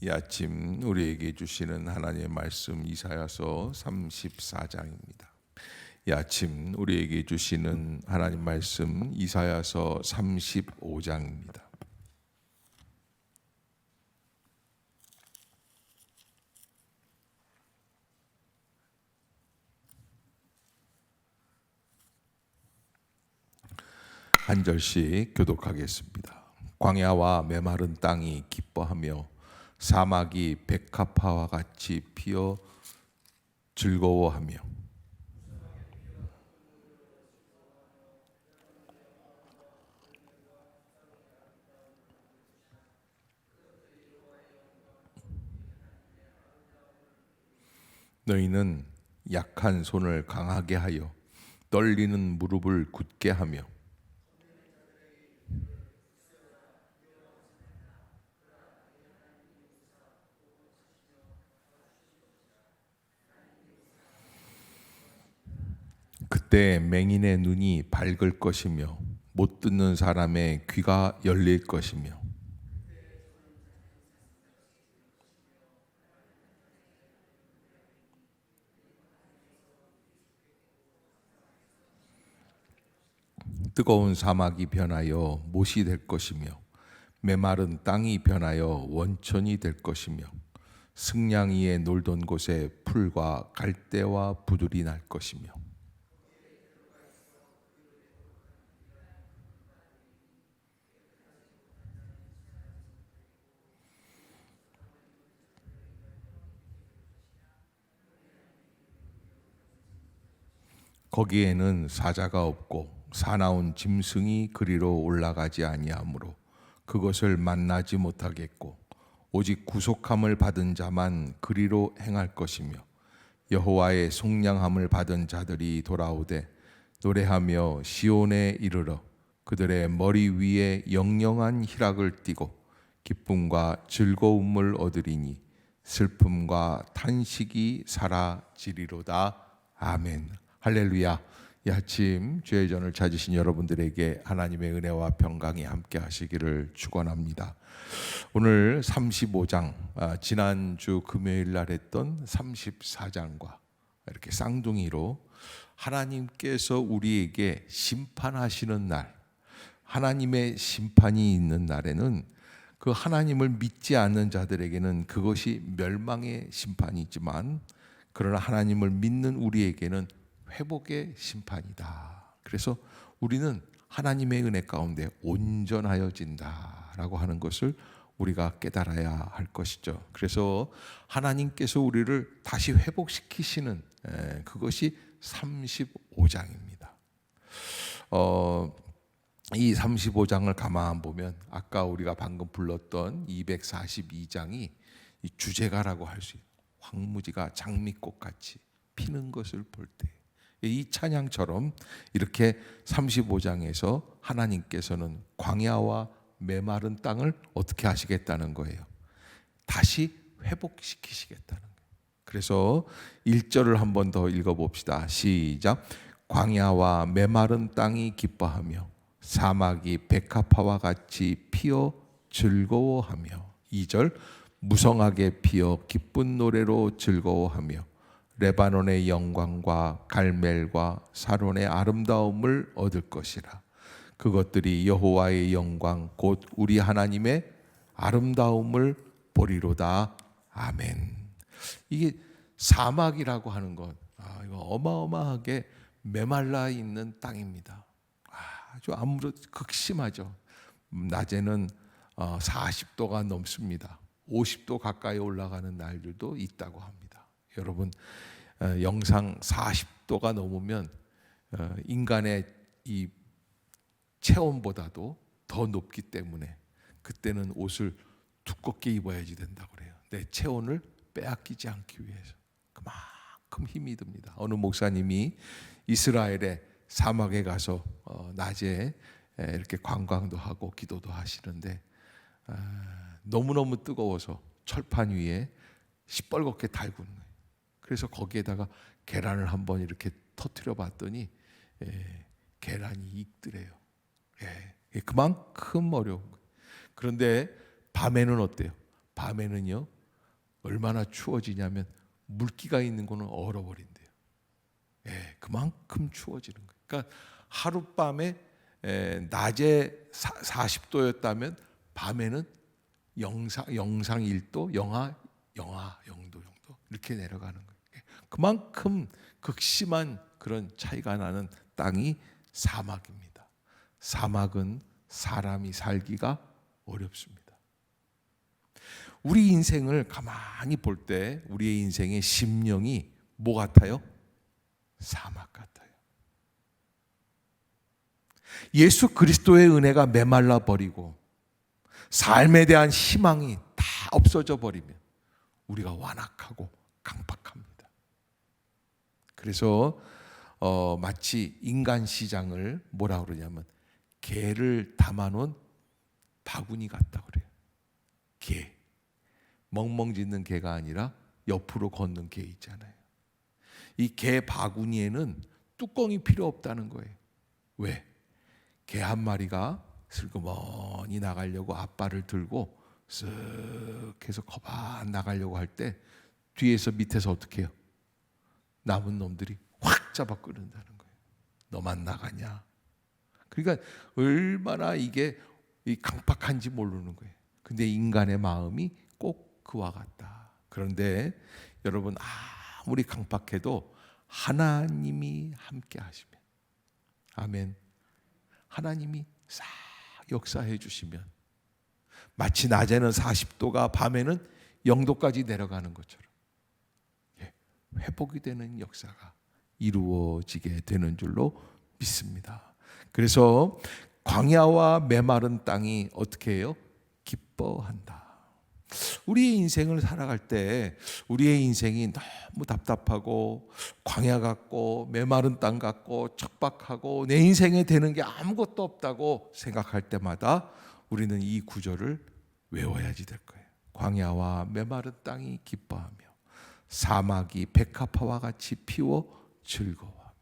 이 아침 우리에게 주시는 하나님의 말씀 이사야서 34장입니다. 이 아침 우리에게 주시는 하나님 말씀 이사야서 35장입니다. 한 절씩 교독하겠습니다. 광야와 메마른 땅이 기뻐하며 사막이 백합화와 같이 피어 즐거워하며 너희는 약한 손을 강하게 하여 떨리는 무릎을 굳게 하며 그때 맹인의 눈이 밝을 것이며 못 듣는 사람의 귀가 열릴 것이며 뜨거운 사막이 변하여 못이 될 것이며 메마른 땅이 변하여 원천이 될 것이며 승냥이에 놀던 곳에 풀과 갈대와 부들이 날 것이며 거기에는 사자가 없고 사나운 짐승이 그리로 올라가지 아니하므로 그것을 만나지 못하겠고 오직 구속함을 받은 자만 그리로 행할 것이며 여호와의 속량함을 받은 자들이 돌아오되 노래하며 시온에 이르러 그들의 머리 위에 영영한 희락을 띠고 기쁨과 즐거움을 얻으리니 슬픔과 탄식이 사라지리로다. 아멘. 할렐루야. 이 아침 주의 전을 찾으신 여러분들에게 하나님의 은혜와 평강이 함께 하시기를 축원합니다. 오늘 35장, 지난주 금요일 날 했던 34장과 이렇게 쌍둥이로 하나님께서 우리에게 심판하시는 날, 하나님의 심판이 있는 날에는 그 하나님을 믿지 않는 자들에게는 그것이 멸망의 심판이지만 그러나 하나님을 믿는 우리에게는 회복의 심판이다. 그래서 우리는 하나님의 은혜 가운데 온전하여진다라고 하는 것을 우리가 깨달아야 할 것이죠. 그래서 하나님께서 우리를 다시 회복시키시는 그것이 35장입니다. 이 35장을 가만 보면 아까 우리가 방금 불렀던 242장이 이 주제가라고 할 수 있는 황무지가 장미꽃같이 피는 것을 볼 때 이 찬양처럼 이렇게 35장에서 하나님께서는 광야와 메마른 땅을 어떻게 하시겠다는 거예요? 다시 회복시키시겠다는 거예요. 그래서 1절을 한 번 더 읽어봅시다. 시작. 광야와 메마른 땅이 기뻐하며 사막이 백합화와 같이 피어 즐거워하며 2절 무성하게 피어 기쁜 노래로 즐거워하며 레바논의 영광과 갈멜과 사론의 아름다움을 얻을 것이라. 그것들이 여호와의 영광 곧 우리 하나님의 아름다움을 보리로다. 아멘. 이게 사막이라고 하는 것, 이거 어마어마하게 메말라 있는 땅입니다. 아주 아무래도 극심하죠. 낮에는 40도가 넘습니다. 50도 가까이 올라가는 날들도 있다고 합니다. 여러분, 영상 40도가 넘으면 인간의 이 체온보다도 더 높기 때문에 그때는 옷을 두껍게 입어야지 된다고 그래요. 내 체온을 빼앗기지 않기 위해서 그만큼 힘이 듭니다. 어느 목사님이 이스라엘의 사막에 가서 낮에 이렇게 관광도 하고 기도도 하시는데 너무너무 뜨거워서 철판 위에 시뻘겋게 달군 거예요. 그래서 거기에다가 계란을 한번 이렇게 터뜨려 봤더니 계란이 익더래요. 그만큼 어려운 거예요. 그런데 밤에는 어때요? 밤에는요 얼마나 추워지냐면 물기가 있는 거는 얼어버린대요. 그만큼 추워지는 거예요. 그러니까 하룻밤에 낮에 40도였다면 밤에는 영상 1도, 영하 0도 정도 이렇게 내려가는 거예요. 그만큼 극심한 그런 차이가 나는 땅이 사막입니다. 사막은 사람이 살기가 어렵습니다. 우리 인생을 가만히 볼 때 우리의 인생의 심령이 뭐 같아요? 사막 같아요. 예수 그리스도의 은혜가 메말라 버리고 삶에 대한 희망이 다 없어져 버리면 우리가 완악하고 강팍합니다. 그래서 마치 인간 시장을 뭐라 그러냐면 개를 담아놓은 바구니 같다 그래요. 개, 멍멍 짖는 개가 아니라 옆으로 걷는 개 있잖아요. 이 개 바구니에는 뚜껑이 필요 없다는 거예요. 왜? 개 한 마리가 슬그머니 나가려고 앞발을 들고 쓱 해서 거반 나가려고 할 때 뒤에서 밑에서 어떻게 해요? 남은 놈들이 확 잡아 끌는다는 거예요. 너만 나가냐? 그러니까 얼마나 이게 강팍한지 모르는 거예요. 근데 인간의 마음이 꼭 그와 같다. 그런데 여러분 아무리 강팍해도 하나님이 함께 하시면, 아멘, 하나님이 싹 역사해 주시면 마치 낮에는 40도가 밤에는 0도까지 내려가는 것처럼 회복이 되는 역사가 이루어지게 되는 줄로 믿습니다. 그래서 광야와 메마른 땅이 어떻게 해요? 기뻐한다. 우리의 인생을 살아갈 때 우리의 인생이 너무 답답하고 광야 같고 메마른 땅 같고 척박하고 내 인생에 되는 게 아무것도 없다고 생각할 때마다 우리는 이 구절을 외워야지 될 거예요. 광야와 메마른 땅이 기뻐하며 사막이 백합화와 같이 피워 즐거워하며.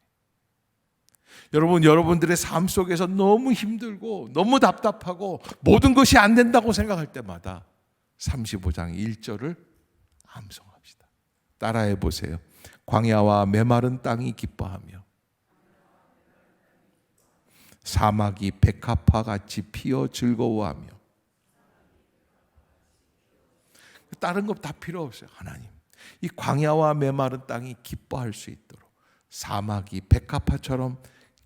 여러분, 여러분들의 삶 속에서 너무 힘들고 너무 답답하고 모든 것이 안 된다고 생각할 때마다 35장 1절을 암송합시다. 따라해 보세요. 광야와 메마른 땅이 기뻐하며 사막이 백합화 같이 피어 즐거워하며. 다른 거 다 필요 없어요. 하나님, 이 광야와 메마른 땅이 기뻐할 수 있도록, 사막이 백합화처럼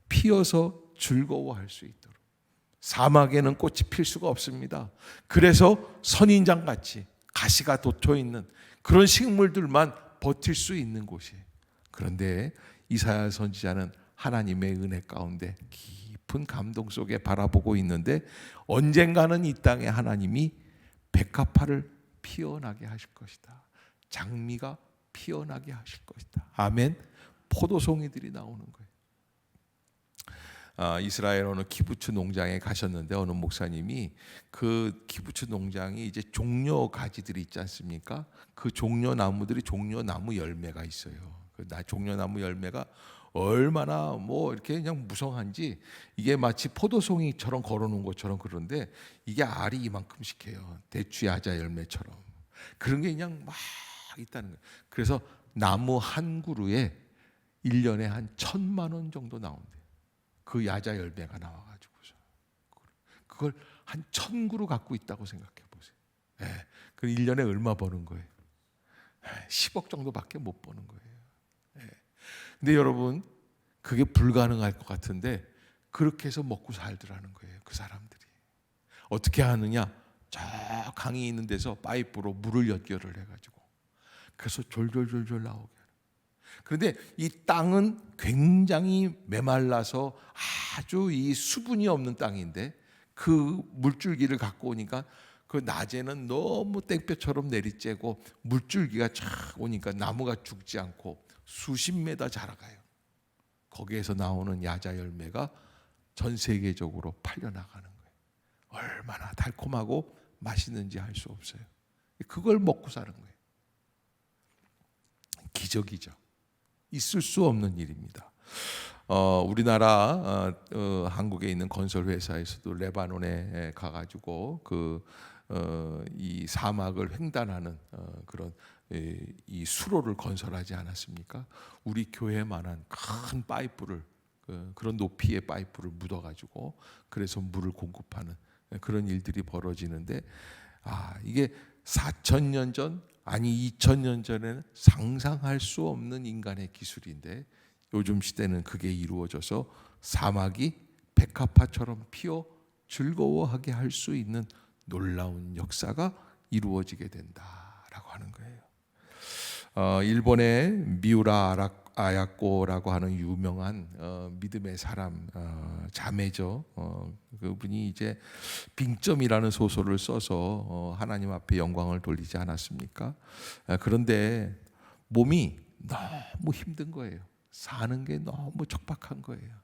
피어서 즐거워할 수 있도록. 사막에는 꽃이 필 수가 없습니다. 그래서 선인장같이 가시가 돋쳐있는 그런 식물들만 버틸 수 있는 곳이에요. 그런데 이사야 선지자는 하나님의 은혜 가운데 깊은 감동 속에 바라보고 있는데 언젠가는 이 땅에 하나님이 백합화를 피어나게 하실 것이다. 장미가 피어나게 하실 것이다. 아멘. 포도송이들이 나오는 거예요. 이스라엘 어느 키부츠 농장에 가셨는데 어느 목사님이 그 키부츠 농장이 이제 종려 가지들이 있지 않습니까? 그 종려 나무들이 종려나무 열매가 있어요. 그 종려나무 열매가 얼마나 뭐 이렇게 그냥 무성한지 이게 마치 포도송이처럼 걸어놓은 것처럼 그런데 이게 알이 이만큼씩 해요. 대추 야자 열매처럼 그런 게 그냥 막 있다는 거예요. 그래서 나무 한 그루에 1년에 한 1,000만 원 정도 나온대요. 그 야자 열매가 나와가지고서 그걸 한 1,000그루 갖고 있다고 생각해 보세요. 그 1년에 얼마 버는 거예요? 10억 정도밖에 못 버는 거예요. 근데 여러분, 그게 불가능할 것 같은데 그렇게 해서 먹고 살더라는 거예요. 그 사람들이 어떻게 하느냐? 저 강이 있는 데서 파이프로 물을 연결을 해가지고 그래서 졸졸졸졸 나오게. 그런데 이 땅은 굉장히 메말라서 아주 이 수분이 없는 땅인데 그 물줄기를 갖고 오니까 그 낮에는 너무 땡볕처럼 내리쬐고 물줄기가 쫙 오니까 나무가 죽지 않고 수십 메다 자라가요. 거기에서 나오는 야자 열매가 전 세계적으로 팔려나가는 거예요. 얼마나 달콤하고 맛있는지 알 수 없어요. 그걸 먹고 사는 거예요. 기적이죠. 있을 수 없는 일입니다. 우리나라 한국에 있는 건설 회사에서도 레바논에 가가지고 그 이 사막을 횡단하는 그런 이 수로를 건설하지 않았습니까? 우리 교회만한 큰 파이프를 그런 높이의 파이프를 묻어가지고 그래서 물을 공급하는 그런 일들이 벌어지는데 이게 4,000년 전 아니 2,000년 전에는 상상할 수 없는 인간의 기술인데 요즘 시대는 그게 이루어져서 사막이 백합화처럼 피어 즐거워하게 할 수 있는 놀라운 역사가 이루어지게 된다라고 하는 거예요. 일본의 미우라 아야코라고 하는 유명한 믿음의 사람 자매죠. 그분이 이제 빙점이라는 소설을 써서 하나님 앞에 영광을 돌리지 않았습니까? 그런데 몸이 너무 힘든 거예요. 사는 게 너무 척박한 거예요.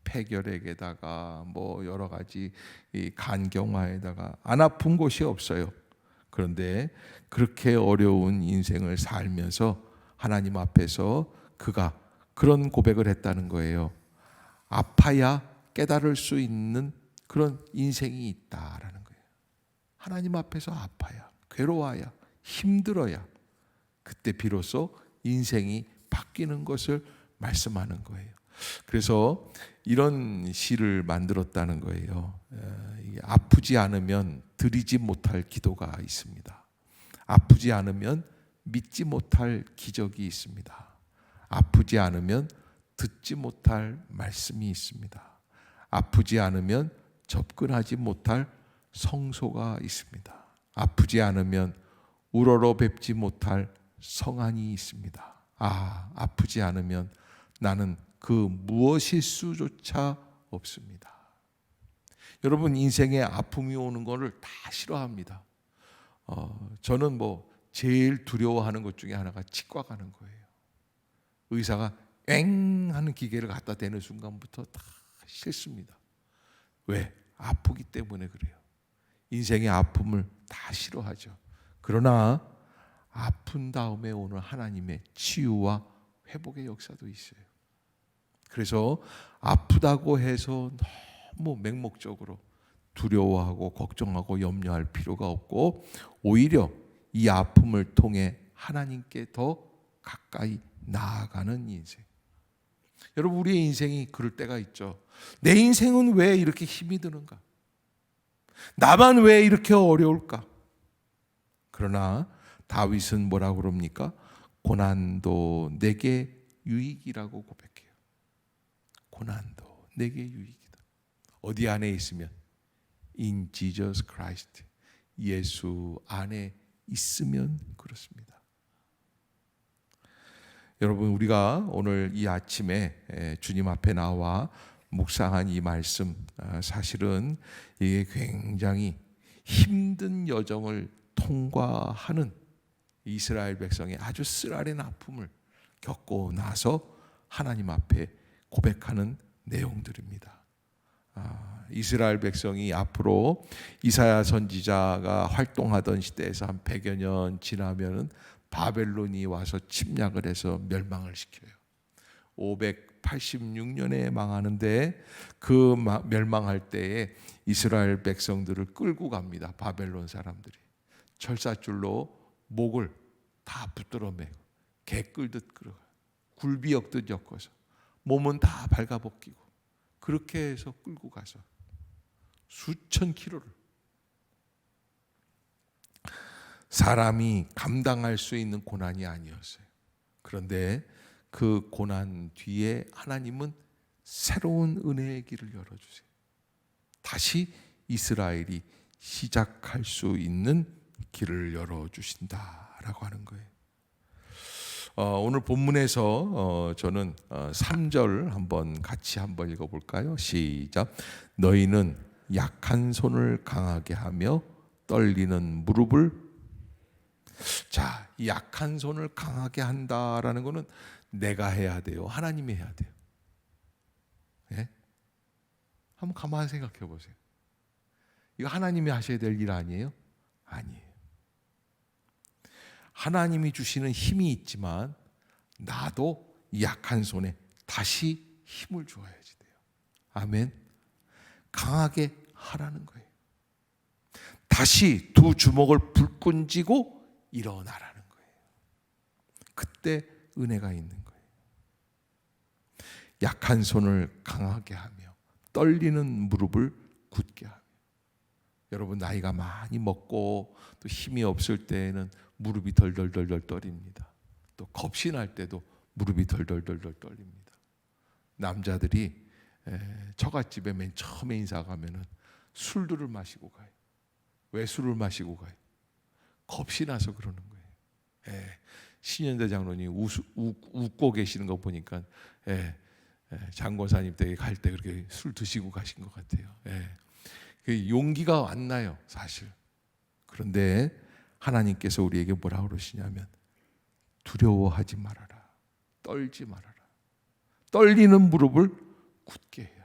폐결핵에다가 뭐 여러 가지 이 간경화에다가 안 아픈 곳이 없어요. 그런데 그렇게 어려운 인생을 살면서 하나님 앞에서 그가 그런 고백을 했다는 거예요. 아파야 깨달을 수 있는 그런 인생이 있다라는 거예요. 하나님 앞에서 아파야, 괴로워야, 힘들어야 그때 비로소 인생이 바뀌는 것을 말씀하는 거예요. 그래서 이런 시를 만들었다는 거예요. 아프지 않으면 드리지 못할 기도가 있습니다. 아프지 않으면 믿지 못할 기적이 있습니다. 아프지 않으면 듣지 못할 말씀이 있습니다. 아프지 않으면 접근하지 못할 성소가 있습니다. 아프지 않으면 우러러 뵙지 못할 성안이 있습니다. 아프지 않으면 나는 그 무엇일 수조차 없습니다. 여러분 인생에 아픔이 오는 것을 다 싫어합니다. 저는 제일 두려워하는 것 중에 하나가 치과 가는 거예요. 의사가 엥 하는 기계를 갖다 대는 순간부터 다 싫습니다. 왜? 아프기 때문에 그래요. 인생의 아픔을 다 싫어하죠. 그러나 아픈 다음에 오는 하나님의 치유와 회복의 역사도 있어요. 그래서 아프다고 해서 너무 맹목적으로 두려워하고 걱정하고 염려할 필요가 없고 오히려 이 아픔을 통해 하나님께 더 가까이 나아가는 인생. 여러분 우리의 인생이 그럴 때가 있죠. 내 인생은 왜 이렇게 힘이 드는가? 나만 왜 이렇게 어려울까? 그러나 다윗은 뭐라고 그럽니까? 고난도 내게 유익이라고 고백해요. 고난도 내게 유익이다. 어디 안에 있으면? In Jesus Christ. 예수 안에 있으면 그렇습니다. 여러분 우리가 오늘 이 아침에 주님 앞에 나와 묵상한 이 말씀 사실은 이게 굉장히 힘든 여정을 통과하는 이스라엘 백성의 아주 쓰라린 아픔을 겪고 나서 하나님 앞에 고백하는 내용들입니다. 이스라엘 백성이 앞으로 이사야 선지자가 활동하던 시대에서 한 100여 년 지나면은 바벨론이 와서 침략을 해서 멸망을 시켜요. 586년에 망하는데 그 멸망할 때에 이스라엘 백성들을 끌고 갑니다. 바벨론 사람들이 철사줄로 목을 다 붙들어 매고 개 끌듯 끌어가요. 굴비 엮듯 엮어서 몸은 다 발가벗기고 그렇게 해서 끌고 가서 수천 킬로를 사람이 감당할 수 있는 고난이 아니었어요. 그런데 그 고난 뒤에 하나님은 새로운 은혜의 길을 열어주세요. 다시 이스라엘이 시작할 수 있는 길을 열어주신다라고 하는 거예요. 오늘 본문에서 저는 3절 같이 한번 읽어볼까요? 시작. 너희는 약한 손을 강하게 하며 떨리는 무릎을 자, 이 약한 손을 강하게 한다라는 것은 내가 해야 돼요? 하나님이 해야 돼요? 네? 한번 가만히 생각해 보세요. 이거 하나님이 하셔야 될 일 아니에요? 아니에요. 하나님이 주시는 힘이 있지만 나도 약한 손에 다시 힘을 주어야지 돼요. 아멘. 강하게 하라는 거예요. 다시 두 주먹을 불끈 쥐고 일어나라는 거예요. 그때 은혜가 있는 거예요. 약한 손을 강하게 하며 떨리는 무릎을 굳게 하며. 여러분, 나이가 많이 먹고 또 힘이 없을 때에는 무릎이 덜덜덜덜 떨립니다. 또 겁이 날 때도 무릎이 덜덜덜덜 떨립니다. 남자들이 처갓집에 맨 처음에 인사 가면은 술들을 마시고 가요. 왜 술을 마시고 가요? 겁이 나서 그러는 거예요. 신현대 장로님 웃고 계시는 거 보니까 장권사님 댁에 갈 때 그렇게 술 드시고 가신 것 같아요. 그 용기가 안 나요, 사실. 그런데 하나님께서 우리에게 뭐라 그러시냐면 두려워하지 말아라. 떨지 말아라. 떨리는 무릎을 굳게 해야지.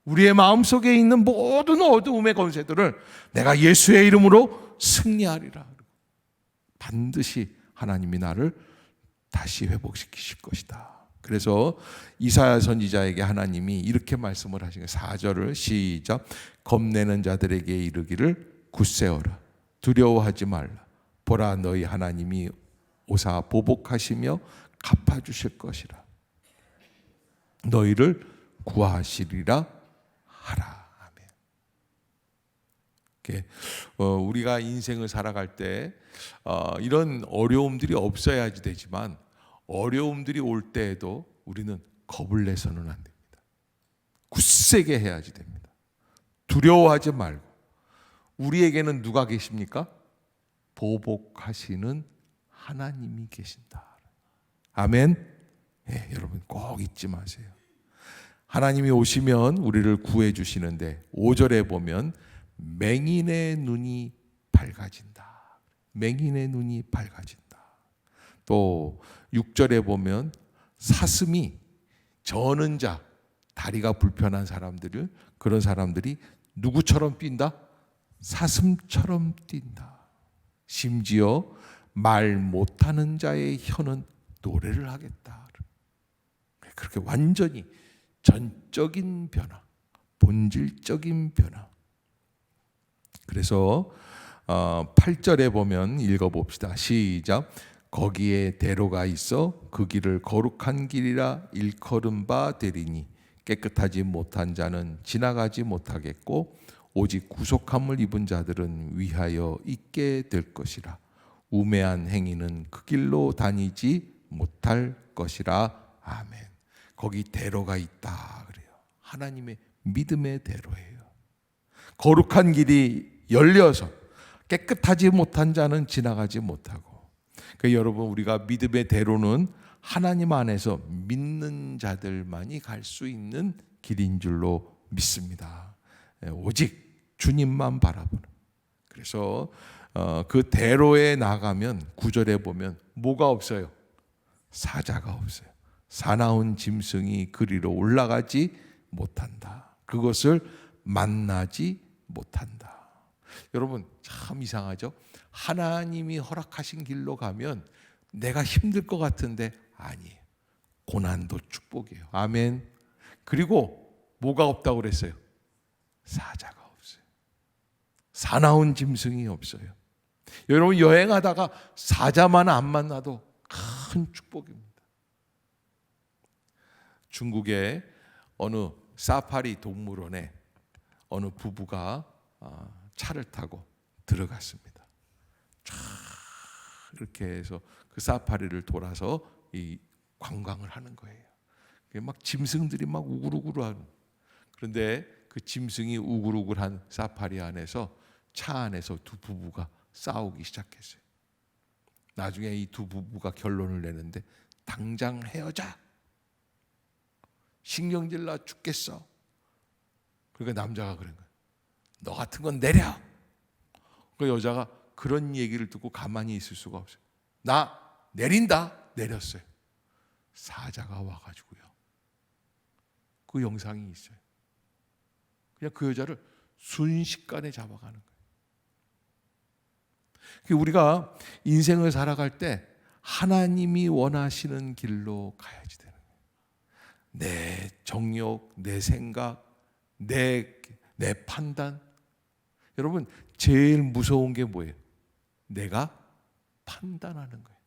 우리의 마음속에 있는 모든 어두움의 권세들을 내가 예수의 이름으로 승리하리라. 반드시 하나님이 나를 다시 회복시키실 것이다. 그래서 이사야 선지자에게 하나님이 이렇게 말씀을 하신 거예요. 4절을 시작. 겁내는 자들에게 이르기를 굳세어라. 두려워하지 말라. 보라, 너희 하나님이 오사 보복하시며 갚아주실 것이라. 너희를 구하시리라 하라. 아멘. 우리가 인생을 살아갈 때 이런 어려움들이 없어야지 되지만 어려움들이 올 때에도 우리는 겁을 내서는 안 됩니다. 굳세게 해야지 됩니다. 두려워하지 말고. 우리에게는 누가 계십니까? 보복하시는 하나님이 계신다. 아멘. 여러분 꼭 잊지 마세요. 하나님이 오시면 우리를 구해 주시는데 5절에 보면 맹인의 눈이 밝아진다. 맹인의 눈이 밝아진다. 또 6절에 보면 사슴이 저는 자, 다리가 불편한 사람들을, 그런 사람들이 누구처럼 뛴다? 사슴처럼 뛴다. 심지어 말 못하는 자의 혀는 노래를 하겠다. 그렇게 완전히 전적인 변화, 본질적인 변화. 그래서 8절에 보면 읽어봅시다. 시작. 거기에 대로가 있어 그 길을 거룩한 길이라 일컬은 바 되리니 깨끗하지 못한 자는 지나가지 못하겠고 오직 구속함을 입은 자들은 위하여 있게 될 것이라. 우매한 행위는 그 길로 다니지 못할 것이라. 아멘. 거기 대로가 있다 그래요. 하나님의 믿음의 대로예요. 거룩한 길이 열려서 깨끗하지 못한 자는 지나가지 못하고. 그러니까 여러분, 우리가 믿음의 대로는 하나님 안에서 믿는 자들만이 갈 수 있는 길인 줄로 믿습니다. 오직 주님만 바라보는. 그래서 그 대로에 나가면 9절에 보면 뭐가 없어요? 사자가 없어요. 사나운 짐승이 그리로 올라가지 못한다. 그것을 만나지 못한다. 여러분, 참 이상하죠? 하나님이 허락하신 길로 가면 내가 힘들 것 같은데 아니에요. 고난도 축복이에요. 아멘. 그리고 뭐가 없다고 그랬어요? 사자가 없어요. 사나운 짐승이 없어요. 여러분, 여행하다가 사자만 안 만나도 큰 축복입니다. 중국의 어느 사파리 동물원에 어느 부부가 차를 타고 들어갔습니다. 쫙 이렇게 해서 그 사파리를 돌아서 이 관광을 하는 거예요. 막 짐승들이 막 우글우글하는. 그런데 그 짐승이 우글우글한 사파리 안에서, 차 안에서 두 부부가 싸우기 시작했어요. 나중에 이 두 부부가 결론을 내는데 당장 헤어져. 신경질 나 죽겠어. 그러니까 남자가 그런 거예요. 너 같은 건 내려. 그 여자가 그런 얘기를 듣고 가만히 있을 수가 없어요. 나 내린다. 내렸어요. 사자가 와가지고요. 그 영상이 있어요. 그냥 그 여자를 순식간에 잡아가는 거예요. 우리가 인생을 살아갈 때 하나님이 원하시는 길로 가야지 되는 거예요. 내 정욕, 내 생각, 내 판단. 여러분, 제일 무서운 게 뭐예요? 내가 판단하는 거예요.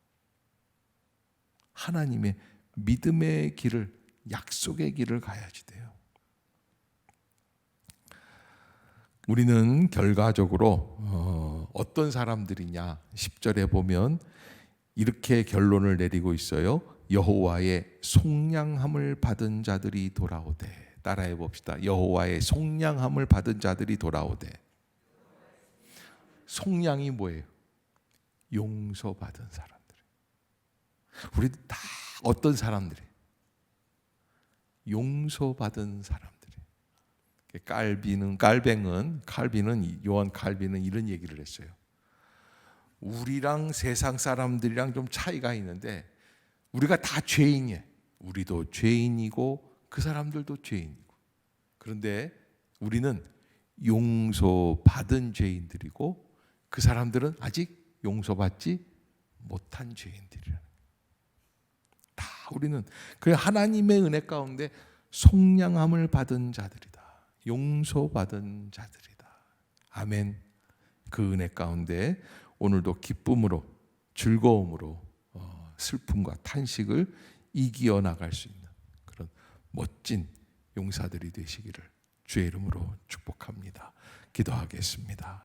하나님의 믿음의 길을, 약속의 길을 가야지 돼요. 우리는 결과적으로 어떤 사람들이냐, 10절에 보면 이렇게 결론을 내리고 있어요. 여호와의 속량함을 받은 자들이 돌아오되. 따라해 봅시다. 여호와의 속량함을 받은 자들이 돌아오되. 속량이 뭐예요? 용서받은 사람들. 우리 다 어떤 사람들이에요? 용서받은 사람들. 요한 칼빈은 이런 얘기를 했어요. 우리랑 세상 사람들이랑 좀 차이가 있는데 우리가 다 죄인이에요. 우리도 죄인이고 그 사람들도 죄인이고. 그런데 우리는 용서받은 죄인들이고 그 사람들은 아직 용서받지 못한 죄인들이라. 다 우리는 그 하나님의 은혜 가운데 속량함을 받은 자들이다. 용서받은 자들이다. 아멘. 그 은혜 가운데 오늘도 기쁨으로, 즐거움으로, 슬픔과 탄식을 이겨 나갈 수 있는 그런 멋진 용사들이 되시기를 주의 이름으로 축복합니다. 기도하겠습니다.